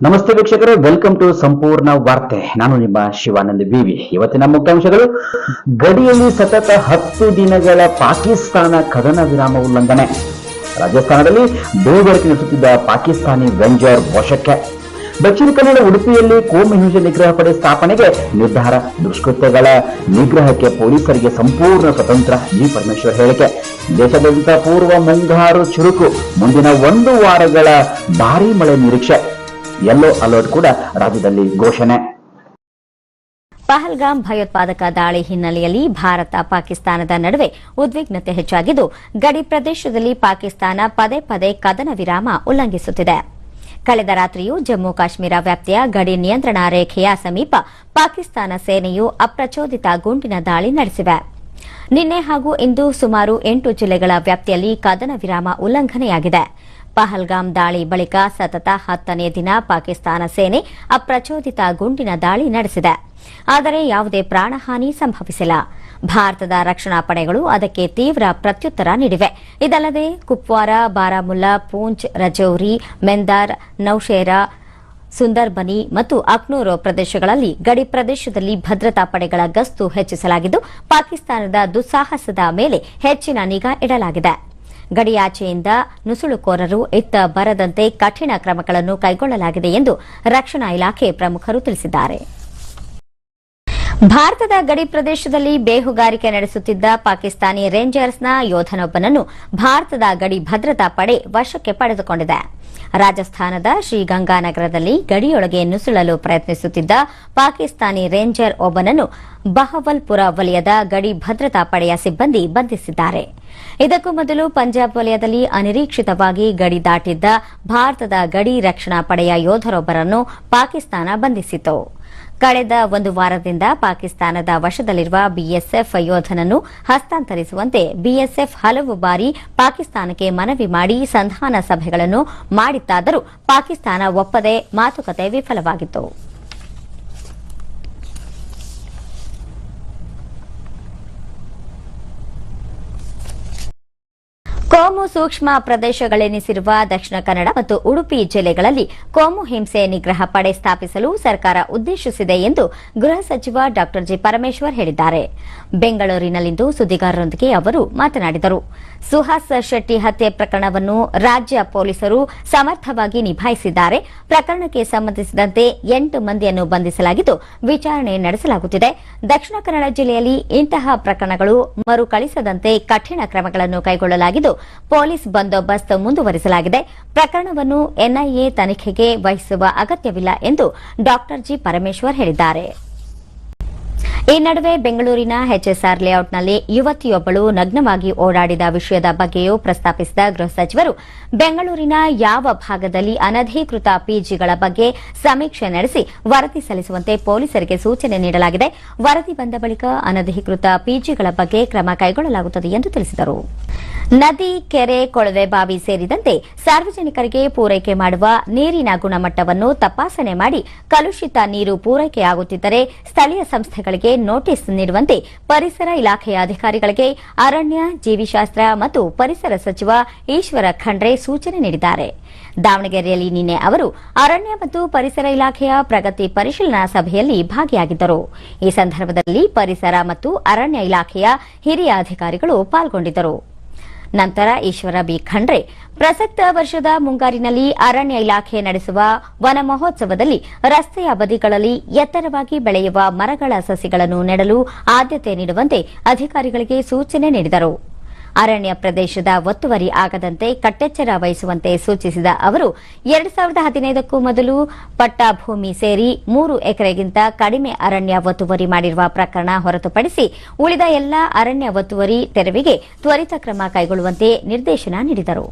ನಮಸ್ತೆ ವೀಕ್ಷಕರೇ, welcome to ಸಂಪೂರ್ಣ ವಾರ್ತೆ. ನಾನು ನಿಮ್ಮ ಶಿವಾನಂದ ಬಿವಿ. ಇವತ್ತಿನ ಮುಖ್ಯಾಂಶಗಳು: ಗಡಿಯಲ್ಲಿ ಸತತ 10 ದಿನಗಳ ಪಾಕಿಸ್ತಾನ ಕದನ ವಿರಾಮ ಉಲ್ಲಂಘನೆ, ರಾಜಸ್ಥಾನದಲ್ಲಿ ಬೇಹುಗಾರಿಕೆ ನಡೆಸುತ್ತಿದ್ದ ಪಾಕಿಸ್ತಾನಿ ರೇಂಜರ್ ವಶಕ್ಕೆ, ದಕ್ಷಿಣ ಕನ್ನಡ ಉಡುಪಿಯಲ್ಲಿ ಕೋಮು ಹಿಂಸೆ ನಿಗ್ರಹ ಪಡೆ ಸ್ಥಾಪನೆಗೆ ನಿರ್ಧಾರ, ದುಷ್ಕೃತ್ಯಗಳ ನಿಗ್ರಹಕ್ಕೆ ಪೊಲೀಸರಿಗೆ ಸಂಪೂರ್ಣ ಸ್ವತಂತ್ರ, ಜಿ ಪರಮೇಶ್ವರ್ ಹೇಳಿಕೆ, ದೇಶಾದ್ಯಂತ ಪೂರ್ವ ಮುಂಗಾರು ಚುರುಕು, ಮುಂದಿನ 1 ವಾರಗಳ ಭಾರೀ ಮಳೆ ನಿರೀಕ್ಷೆ, ಯೆಲ್ಲೋ ಅಲರ್ಟ್ ಕೂಡ ರಾಜ್ಯದಲ್ಲಿ ಘೋಷಣೆ. ಪಹಲ್ಗಾಮ್ ಭಯೋತ್ಪಾದಕ ದಾಳಿ ಹಿನ್ನೆಲೆಯಲ್ಲಿ ಭಾರತ ಪಾಕಿಸ್ತಾನದ ನಡುವೆ ಉದ್ವಿಗ್ನತೆ ಹೆಚ್ಚಾಗಿದ್ದು, ಗಡಿ ಪ್ರದೇಶದಲ್ಲಿ ಪಾಕಿಸ್ತಾನ ಪದೇ ಪದೇ ಕದನ ವಿರಾಮ ಉಲ್ಲಂಘಿಸುತ್ತಿದೆ. ಕಳೆದ ರಾತ್ರಿಯೂ ಜಮ್ಮು ಕಾಶ್ಮೀರ ವ್ಯಾಪ್ತಿಯ ಗಡಿ ನಿಯಂತ್ರಣ ರೇಖೆಯ ಸಮೀಪ ಪಾಕಿಸ್ತಾನ ಸೇನೆಯು ಅಪ್ರಚೋದಿತ ಗುಂಡಿನ ದಾಳಿ ನಡೆಸಿವೆ. ನಿನ್ನೆ ಹಾಗೂ ಇಂದು ಸುಮಾರು 8 ಜಿಲ್ಲೆಗಳ ವ್ಯಾಪ್ತಿಯಲ್ಲಿ ಕದನ ವಿರಾಮ ಉಲ್ಲಂಘನೆಯಾಗಿದೆ. ಪಹಲ್ಗಾಮ್ ದಾಳಿ ಬಳಿಕ ಸತತ 10ನೇ ದಿನ ಪಾಕಿಸ್ತಾನ ಸೇನೆ ಅಪ್ರಚೋದಿತ ಗುಂಡಿನ ದಾಳಿ ನಡೆಸಿದೆ. ಆದರೆ ಯಾವುದೇ ಪ್ರಾಣಹಾನಿ ಸಂಭವಿಸಿಲ್ಲ. ಭಾರತದ ರಕ್ಷಣಾ ಪಡೆಗಳು ಅದಕ್ಕೆ ತೀವ್ರ ಪ್ರತ್ಯುತ್ತರ ನೀಡಿವೆ. ಇದಲ್ಲದೆ ಕುಪ್ವಾರ, ಬಾರಾಮುಲ್ಲಾ, ಪೂಂಚ್, ರಜೌರಿ, ಮೆಂದಾರ್, ನೌಶೇರಾ, ಸುಂದರ್ಬನಿ ಮತ್ತು ಅಖ್ನೂರ್ ಪ್ರದೇಶಗಳಲ್ಲಿ ಗಡಿ ಪ್ರದೇಶದಲ್ಲಿ ಭದ್ರತಾ ಪಡೆಗಳ ಗಸ್ತು ಹೆಚ್ಚಿಸಲಾಗಿದ್ದು, ಪಾಕಿಸ್ತಾನದ ದುಸ್ಸಾಹಸದ ಮೇಲೆ ಹೆಚ್ಚಿನ ನಿಗಾ ಇಡಲಾಗಿದೆ. ಗಡಿಯಾಚೆಯಿಂದ ನುಸುಳುಕೋರರು ಇತ್ತ ಬರದಂತೆ ಕಠಿಣ ಕ್ರಮಗಳನ್ನು ಕೈಗೊಳ್ಳಲಾಗಿದೆ ಎಂದು ರಕ್ಷಣಾ ಇಲಾಖೆ ಪ್ರಮುಖರು ತಿಳಿಸಿದ್ದಾರೆ. ಭಾರತದ ಗಡಿ ಪ್ರದೇಶದಲ್ಲಿ ಬೇಹುಗಾರಿಕೆ ನಡೆಸುತ್ತಿದ್ದ ಪಾಕಿಸ್ತಾನಿ ರೇಂಜರ್ಸ್ನ ಯೋಧನೊಬ್ಬನನ್ನು ಭಾರತದ ಗಡಿ ಭದ್ರತಾ ಪಡೆ ವಶಕ್ಕೆ ಪಡೆದುಕೊಂಡಿದೆ. ರಾಜಸ್ಥಾನದ ಶ್ರೀಗಂಗಾನಗರದಲ್ಲಿ ಗಡಿಯೊಳಗೆ ನುಸುಳಲು ಪ್ರಯತ್ನಿಸುತ್ತಿದ್ದ ಪಾಕಿಸ್ತಾನಿ ರೇಂಜರ್ ಒಬ್ಬನನ್ನು ಬಹವಲ್ಪುರ ವಲಯದ ಗಡಿ ಭದ್ರತಾ ಪಡೆಯ ಸಿಬ್ಬಂದಿ ಬಂಧಿಸಿದ್ದಾರೆ. ಇದಕ್ಕೂ ಮೊದಲು ಪಂಜಾಬ್ ವಲಯದಲ್ಲಿ ಅನಿರೀಕ್ಷಿತವಾಗಿ ಗಡಿ ದಾಟಿದ್ದ ಭಾರತದ ಗಡಿ ರಕ್ಷಣಾ ಪಡೆಯ ಯೋಧರೊಬ್ಬರನ್ನು ಪಾಕಿಸ್ತಾನ ಬಂಧಿಸಿತು. ಕಳೆದ 1 ವಾರದಿಂದ ಪಾಕಿಸ್ತಾನದ ವಶದಲ್ಲಿರುವ ಬಿಎಸ್ಎಫ್ ಯೋಧನನ್ನು ಹಸ್ತಾಂತರಿಸುವಂತೆ ಬಿಎಸ್ಎಫ್ ಹಲವು ಬಾರಿ ಪಾಕಿಸ್ತಾನಕ್ಕೆ ಮನವಿ ಮಾಡಿ ಸಂಧಾನ ಸಭೆಗಳನ್ನು ಮಾಡಿತ್ತಾದರೂ ಪಾಕಿಸ್ತಾನ ಒಪ್ಪದೆ ಮಾತುಕತೆ ವಿಫಲವಾಗಿತ್ತು. ಕೋಮು ಸೂಕ್ಷ್ಮ ಪ್ರದೇಶಗಳೆನಿಸಿರುವ ದಕ್ಷಿಣ ಕನ್ನಡ ಮತ್ತು ಉಡುಪಿ ಜಿಲ್ಲೆಗಳಲ್ಲಿ ಕೋಮು ಹಿಂಸೆ ನಿಗ್ರಹ ಪಡೆ ಸ್ಥಾಪಿಸಲು ಸರ್ಕಾರ ಉದ್ದೇಶಿಸಿದೆ ಎಂದು ಗೃಹ ಸಚಿವ ಡಾ ಜಿ ಪರಮೇಶ್ವರ್ ಹೇಳಿದ್ದಾರೆ. ಬೆಂಗಳೂರಿನಲ್ಲಿಂದು ಸುದ್ದಿಗಾರರೊಂದಿಗೆ ಅವರು ಮಾತನಾಡಿದರು. ಸುಹಾಸ್ ಶೆಟ್ಟಿ ಹತ್ಯೆ ಪ್ರಕರಣವನ್ನು ರಾಜ್ಯ ಪೊಲೀಸರು ಸಮರ್ಥವಾಗಿ ನಿಭಾಯಿಸಿದ್ದಾರೆ. ಪ್ರಕರಣಕ್ಕೆ ಸಂಬಂಧಿಸಿದಂತೆ 8 ಮಂದಿಯನ್ನು ಬಂಧಿಸಲಾಗಿದ್ದು, ವಿಚಾರಣೆ ನಡೆಸಲಾಗುತ್ತಿದೆ. ದಕ್ಷಿಣ ಕನ್ನಡ ಜಿಲ್ಲೆಯಲ್ಲಿ ಇಂತಹ ಪ್ರಕರಣಗಳು ಮರುಕಳಿಸದಂತೆ ಕಠಿಣ ಕ್ರಮಗಳನ್ನು ಕೈಗೊಳ್ಳಲಾಗಿದ್ದು, ಪೊಲೀಸ್ ಬಂದೋಬಸ್ತ್ ಮುಂದುವರಿಸಲಾಗಿದೆ. ಪ್ರಕರಣವನ್ನು ಎನ್ಐಎ ತನಿಖೆಗೆ ವಹಿಸುವ ಅಗತ್ಯವಿಲ್ಲ ಎಂದು ಡಾ ಜಿ ಪರಮೇಶ್ವರ್ ಹೇಳಿದ್ದಾರೆ. ಈ ನಡುವೆ ಬೆಂಗಳೂರಿನ ಎಚ್ಎಸ್ಆರ್ ಲೇಔಟ್ನಲ್ಲಿ ಯುವತಿಯೊಬ್ಬಳು ನಗ್ನವಾಗಿ ಓಡಾಡಿದ ವಿಷಯದ ಬಗ್ಗೆಯೂ ಪ್ರಸ್ತಾಪಿಸಿದ ಗೃಹ ಸಚಿವರು, ಬೆಂಗಳೂರಿನ ಯಾವ ಭಾಗದಲ್ಲಿ ಅನಧಿಕೃತ ಪಿಜಿಗಳ ಬಗ್ಗೆ ಸಮೀಕ್ಷೆ ನಡೆಸಿ ವರದಿ ಸಲ್ಲಿಸುವಂತೆ ಪೊಲೀಸರಿಗೆ ಸೂಚನೆ ನೀಡಲಾಗಿದೆ. ವರದಿ ಬಂದ ಬಳಿಕ ಅನಧಿಕೃತ ಪಿಜಿಗಳ ಬಗ್ಗೆ ಕ್ರಮ ಕೈಗೊಳ್ಳಲಾಗುತ್ತದೆ ಎಂದು ತಿಳಿಸಿದರು. ನದಿ, ಕೆರೆ, ಕೊಳವೆ ಬಾವಿ ಸೇರಿದಂತೆ ಸಾರ್ವಜನಿಕರಿಗೆ ಪೂರೈಕೆ ಮಾಡುವ ನೀರಿನ ಗುಣಮಟ್ಟವನ್ನು ತಪಾಸಣೆ ಮಾಡಿ ಕಲುಷಿತ ನೀರು ಪೂರೈಕೆಯಾಗುತ್ತಿದ್ದರೆ ಸ್ಥಳೀಯ ಸಂಸ್ಥೆಗಳಿಗೆ ನೋಟಿಸ್ ನೀಡುವಂತೆ ಪರಿಸರ ಇಲಾಖೆಯ ಅಧಿಕಾರಿಗಳಿಗೆ ಅರಣ್ಯ, ಜೀವಿಶಾಸ್ತ್ರ ಮತ್ತು ಪರಿಸರ ಸಚಿವ ಈಶ್ವರ ಖಂಡ್ರೆ ಸೂಚನೆ ನೀಡಿದ್ದಾರೆ. ದಾವಣಗೆರೆಯಲ್ಲಿ ನಿನ್ನೆ ಅವರು ಅರಣ್ಯ ಮತ್ತು ಪರಿಸರ ಇಲಾಖೆಯ ಪ್ರಗತಿ ಪರಿಶೀಲನಾ ಸಭೆಯಲ್ಲಿ ಭಾಗಿಯಾಗಿದ್ದರು. ಈ ಸಂದರ್ಭದಲ್ಲಿ ಪರಿಸರ ಮತ್ತು ಅರಣ್ಯ ಇಲಾಖೆಯ ಹಿರಿಯ ಅಧಿಕಾರಿಗಳು ಪಾಲ್ಗೊಂಡಿದ್ದರು. ನಂತರ ಈಶ್ವರ ಬಿ ಖಂಡ್ರೆ ಪ್ರಸಕ್ತ ವರ್ಷದ ಮುಂಗಾರಿನಲ್ಲಿ ಅರಣ್ಯ ಇಲಾಖೆ ನಡೆಸುವ ವನ ಮಹೋತ್ಸವದಲ್ಲಿ ರಸ್ತೆಯ ಬದಿಗಳಲ್ಲಿ ಎತ್ತರವಾಗಿ ಬೆಳೆಯುವ ಮರಗಳ ಸಸಿಗಳನ್ನು ನೆಡಲು ಆದ್ಯತೆ ನೀಡುವಂತೆ ಅಧಿಕಾರಿಗಳಿಗೆ ಸೂಚನೆ ನೀಡಿದರು. ಅರಣ್ಯ ಪ್ರದೇಶದ ಒತ್ತುವರಿ ಆಗದಂತೆ ಕಟ್ಟೆಚ್ಚರ ವಹಿಸುವಂತೆ ಸೂಚಿಸಿದ ಅವರು 2015ಕ್ಕೂ ಮೊದಲು ಪಟ್ಟಾ ಭೂಮಿ ಸೇರಿ 3 ಎಕರೆಗಿಂತ ಕಡಿಮೆ ಅರಣ್ಯ ಒತ್ತುವರಿ ಮಾಡಿರುವ ಪ್ರಕರಣ ಹೊರತುಪಡಿಸಿ ಉಳಿದ ಎಲ್ಲಾ ಅರಣ್ಯ ಒತ್ತುವರಿ ತೆರವಿಗೆ ತ್ವರಿತ ಕ್ರಮ ಕೈಗೊಳ್ಳುವಂತೆ ನಿರ್ದೇಶನ ನೀಡಿದರು.